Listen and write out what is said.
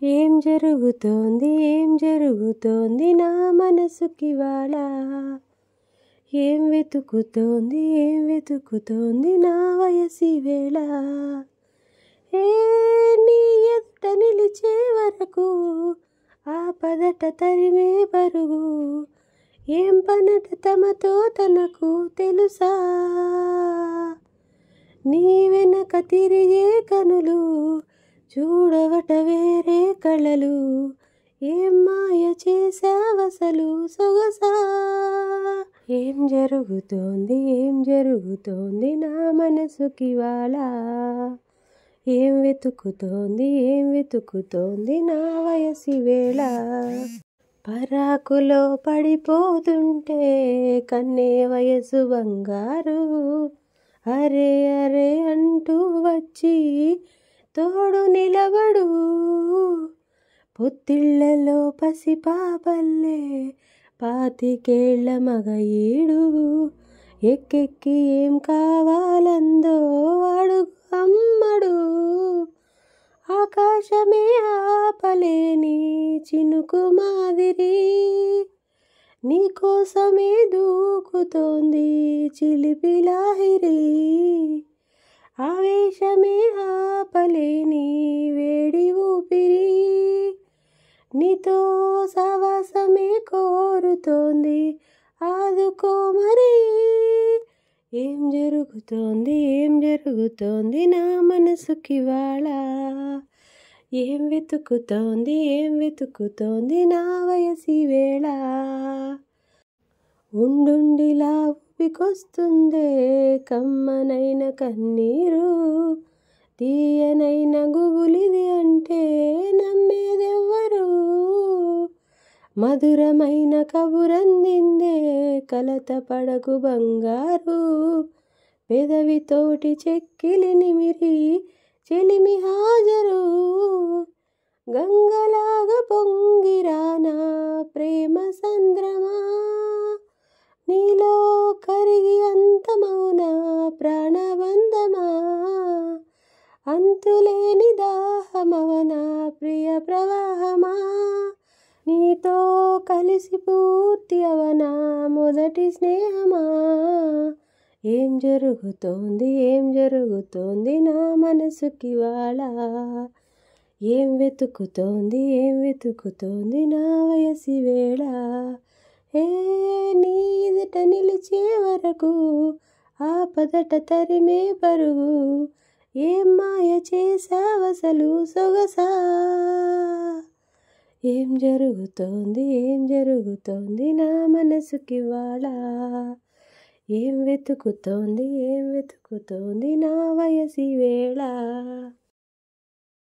ఏం జరుగుతోంది ఏం జరుగుతోంది నా మనసుకివాళ, ఏం వెతుకుతోంది నా వయసివేళ. ఏ నీ ఎదుట నిలిచే వరకు ఆపదట తరిమే పరుగు, ఏం పనట తమతో తనకు తెలుసా. నీ వెనక తిరిగే కనులు చూడవట వేరే కళలు, ఏం మాయ చేసావసలు సొగసా. ఏం జరుగుతోంది నా మనసుకివాళ, ఏం వెతుకుతోంది నా వయసివేళ. పరాకులో పడిపోతుంటే కన్నే వయసు బంగారు, అరే అరే అంటూ వచ్చి తోడు నిలబడు. పొత్తిళ్లలో పసిపాపల్లే పాతికేళ్ల మగయీడు, ఎక్కెక్కి ఏం కావాలందో అడుగు అమ్మడు. ఆకాశమే ఆపలేని చినుకు మాదిరి నీకోసమే దూకుతోంది చిలిపి లాహిరి. ఆవేశమే ఆపలేని వేడి ఊపిరి, నీతో సావాసమే కోరుతోంది ఆదుకో మరి. ఏం జరుగుతోంది నా మనసుకివాళ, ఏం వెతుకుతోంది నా వయసివేళ. ఉండుండిలా ఊపికొస్తుందే కమ్మనైన కన్నీరు, తీయనైన గుబులిది అంటే నమ్మేదెవ్వరు. మధురమైన కబురందిందే కలత పడకు బంగారు, పెదవితోటి చెక్కిలి నిమిరి చెలిమి హాజరు. గంగలాగా పొంగిరానా ప్రేమ సంద్రమా, నీలో కరిగి అంతమౌనా ప్రాణబంధమా. అంతులేని దాహమవనా ప్రియ ప్రవాహమా, నీతో కలిసి పూర్తి అవనా మొదటి స్నేహమా. ఏం జరుగుతోంది నా మనసుకివాళ, ఏం వెతుకుతోంది నా వయసివేళ. ఏ నీ ఎదుట నిలిచే వరకు ఆపదట తరిమే పరుగు, ఏం మాయ చేసావసలు సొగసా. ఏం జరుగుతోంది నా మనసుకివాళ, ఏం వెతుకుతోంది నా వయసివేళ.